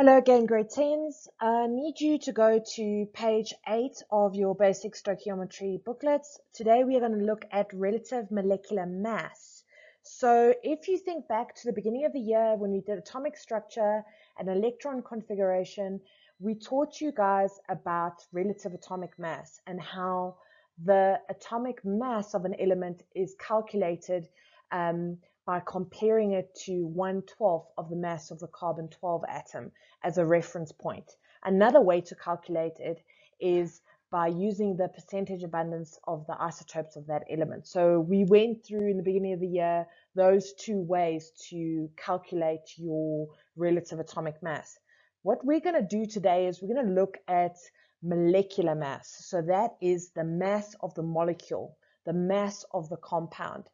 Hello again, grade 10s. I need you to go to page 8 of your basic stoichiometry booklets. Today we are going to look at relative molecular mass. So if you think back to the beginning of the year when we did atomic structure and electron configuration, we taught you guys about relative atomic mass and how the atomic mass of an element is calculated by comparing it to 1/12 of the mass of the carbon-12 atom as a reference point. Another way to calculate it is by using the percentage abundance of the isotopes of that element. So we went through in the beginning of the year those two ways to calculate your relative atomic mass. What we're going to do today is we're going to look at molecular mass. So that is the mass of the molecule, the mass of the compound.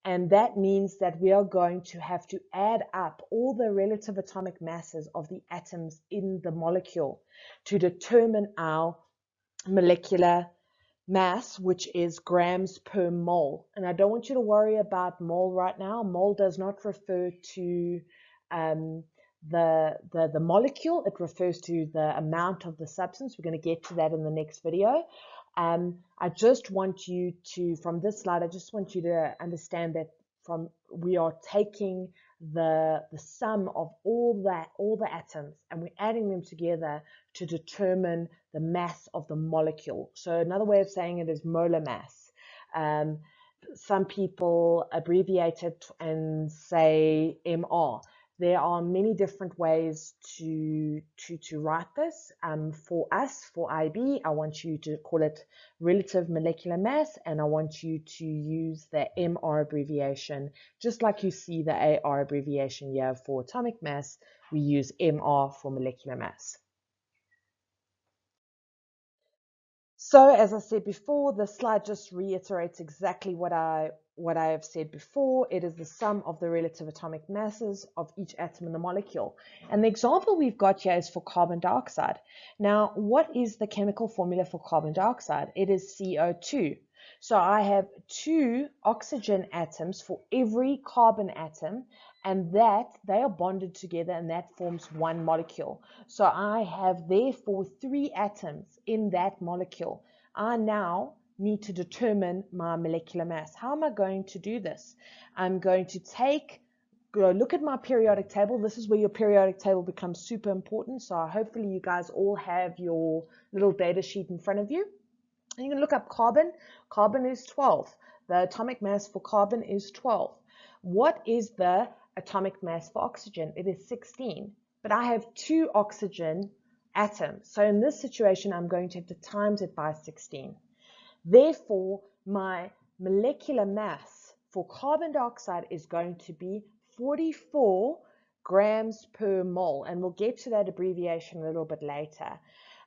And that means that we are going to have to add up all the relative atomic masses of the atoms in the molecule to determine our molecular mass, which is grams per mole. And I don't want you to worry about mole right now. Mole does not refer to the molecule. It refers to the amount of the substance. We're going to get to that in the next video. I just want you to, from this slide, I just want you to understand that we are taking the sum of all the atoms and we're adding them together to determine the mass of the molecule. So another way of saying it is molar mass. Some people abbreviate it and say MR. There are many different ways to write this. For us, for IB, I want you to call it relative molecular mass, and I want you to use the MR abbreviation, just like you see the AR abbreviation here for atomic mass. We use MR for molecular mass. So as I said before, the slide just reiterates exactly what I have said before. It is the sum of the relative atomic masses of each atom in the molecule. And the example we've got here is for carbon dioxide. Now, what is the chemical formula for carbon dioxide? It is CO2. So I have 2 oxygen atoms for every carbon atom, and that they are bonded together and that forms one molecule. So I have therefore 3 atoms in that molecule. I now need to determine my molecular mass. How am I going to do this? I'm going to look at my periodic table. This is where your periodic table becomes super important. So hopefully you guys all have your little data sheet in front of you. And you can look up carbon. Carbon is 12. The atomic mass for carbon is 12. What is the atomic mass for oxygen? It is 16. But I have 2 oxygen atoms. So in this situation, I'm going to have to times it by 16. Therefore, my molecular mass for carbon dioxide is going to be 44 grams per mole. And we'll get to that abbreviation a little bit later.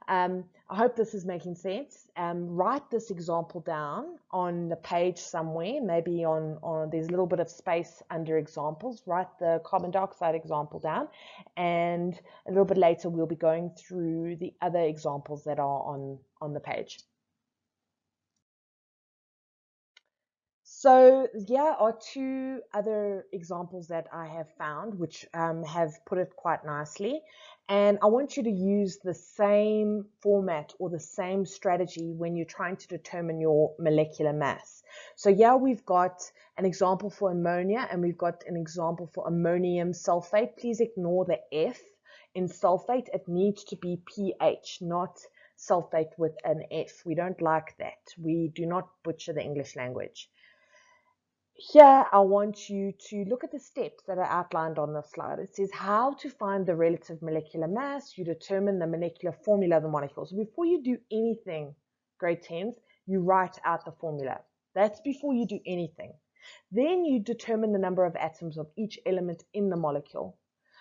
I hope this is making sense. Write this example down on the page somewhere, maybe on there's a little bit of space under examples. Write the carbon dioxide example down, and a little bit later we'll be going through the other examples that are on the page. So here are 2 other examples that I have found, which have put it quite nicely. And I want you to use the same format or the same strategy when you're trying to determine your molecular mass. So here we've got an example for ammonia and we've got an example for ammonium sulfate. Please ignore the F in sulfate. It needs to be pH, not sulfate with an F. We don't like that. We do not butcher the English language. Here, I want you to look at the steps that are outlined on the slide. It says how to find the relative molecular mass. You determine the molecular formula of the molecule. So before you do anything, grade 10s, you write out the formula. That's before you do anything. Then you determine the number of atoms of each element in the molecule.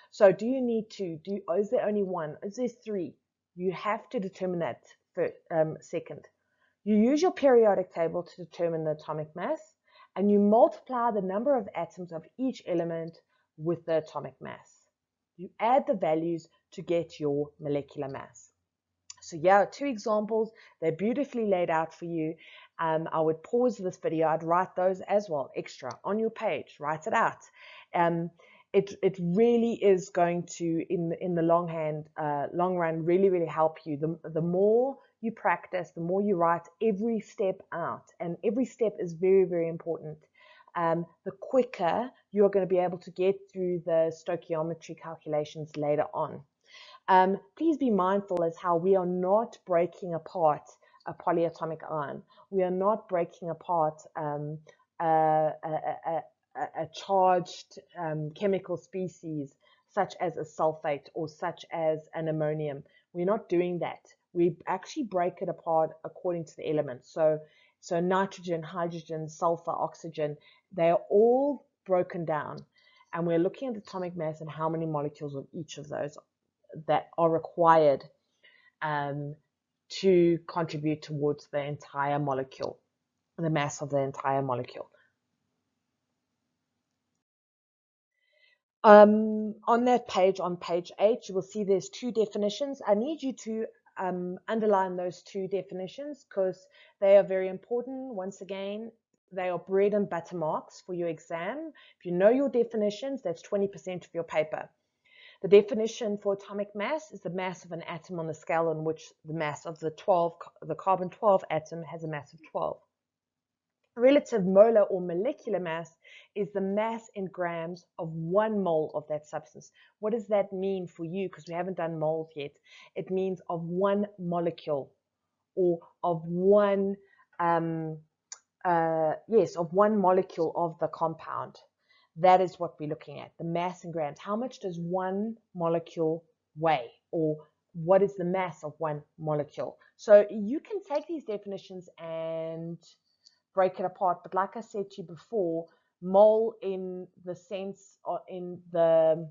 So do you need 2? Is there only 1? Is there 3? You have to determine that second. You use your periodic table to determine the atomic mass, and you multiply the number of atoms of each element with the atomic mass. You add the values to get your molecular mass. So here are 2 examples. They're beautifully laid out for you. I would pause this video. I'd write those as well, extra, on your page. Write it out. it really is going to, in the long run, really help you. The more you practice, the more you write every step out, and every step is very important. The quicker you're going to be able to get through the stoichiometry calculations later on. Please be mindful as how we are not breaking apart a polyatomic ion. We are not breaking apart a, a, a charged chemical species such as a sulfate or such as an ammonium. We're not doing that. We actually break it apart according to the elements. So nitrogen, hydrogen, sulfur, oxygen, they are all broken down. And we're looking at atomic mass and how many molecules of each of those that are required to contribute towards the entire molecule, the mass of the entire molecule. On that page, on page 8, you will see there's two definitions. I need you to underline those two definitions because they are very important. Once again, they are bread and butter marks for your exam. If you know your definitions, that's 20% of your paper. The definition for atomic mass is the mass of an atom on the scale on which the mass of the carbon-12 atom has a mass of 12. Relative molar or molecular mass is the mass in grams of 1 mole of that substance. What does that mean for you? Because we haven't done moles yet. It means of 1 molecule, or of one, of 1 molecule of the compound. That is what we're looking at, the mass in grams. How much does 1 molecule weigh, or what is the mass of 1 molecule? So you can take these definitions and break it apart. But like I said to you before, mole in the sense, or in the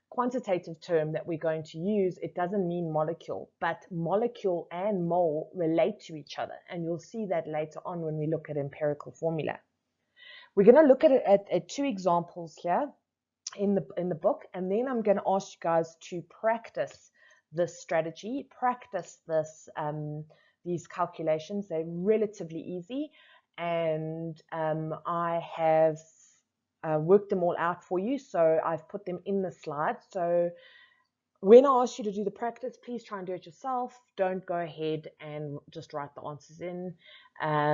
quantitative term that we're going to use, it doesn't mean molecule, but molecule and mole relate to each other. And you'll see that later on when we look at empirical formula. We're going to look at two examples here in the book, and then I'm going to ask you guys to practice this strategy, practice these calculations. They're relatively easy, and I have worked them all out for you, so I've put them in the slides. So when I ask you to do the practice, please try and do it yourself. Don't go ahead and just write the answers in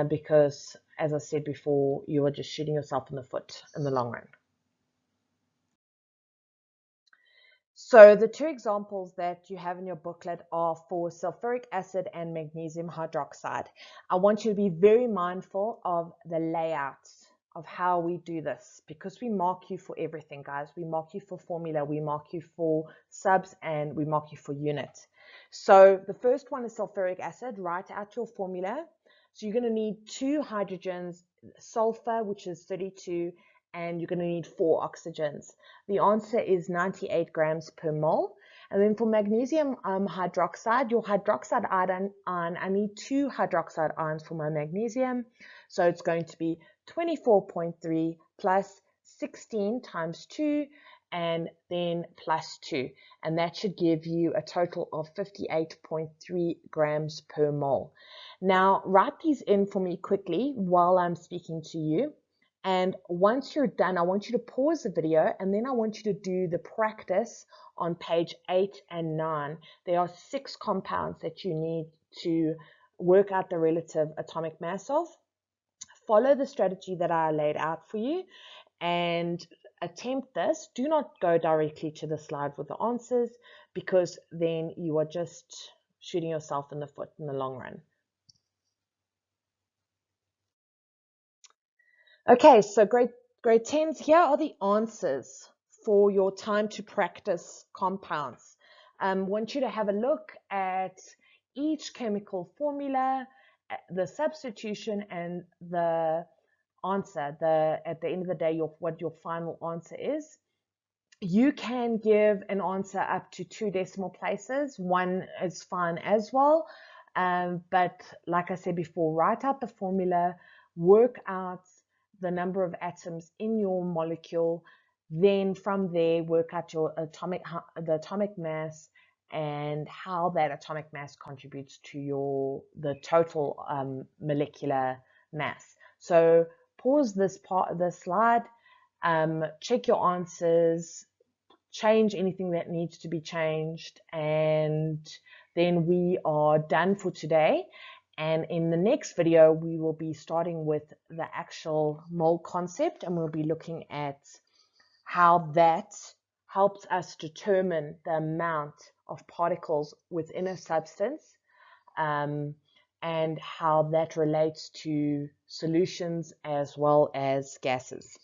because, as I said before, you are just shooting yourself in the foot in the long run. So the two examples that you have in your booklet are for sulfuric acid and magnesium hydroxide. I want you to be very mindful of the layouts of how we do this, because we mark you for everything, guys. We mark you for formula, we mark you for subs, and we mark you for unit. So the first one is sulfuric acid. Write out your formula. So you're going to need 2 hydrogens, sulfur, which is 32, and you're going to need 4 oxygens. The answer is 98 grams per mole. And then for magnesium hydroxide, your hydroxide ion, I need 2 hydroxide ions for my magnesium. So it's going to be 24.3 plus 16 times 2, and then plus 2. And that should give you a total of 58.3 grams per mole. Now, write these in for me quickly while I'm speaking to you. And once you're done, I want you to pause the video, and then I want you to do the practice on page 8 and 9. There are 6 compounds that you need to work out the relative atomic mass of. Follow the strategy that I laid out for you and attempt this. Do not go directly to the slide with the answers, because then you are just shooting yourself in the foot in the long run. Okay, so grade 10s, here are the answers for your time to practice compounds. I want you to have a look at each chemical formula, the substitution, and the answer. At the end of the day, what your final answer is. You can give an answer up to 2 decimal places. 1 is fine as well. But like I said before, write out the formula, work out the number of atoms in your molecule, then from there work out the atomic mass and how that atomic mass contributes to the total molecular mass. So pause this part of the slide, check your answers, change anything that needs to be changed, and then we are done for today. And in the next video, we will be starting with the actual mole concept, and we'll be looking at how that helps us determine the amount of particles within a substance, and how that relates to solutions as well as gases.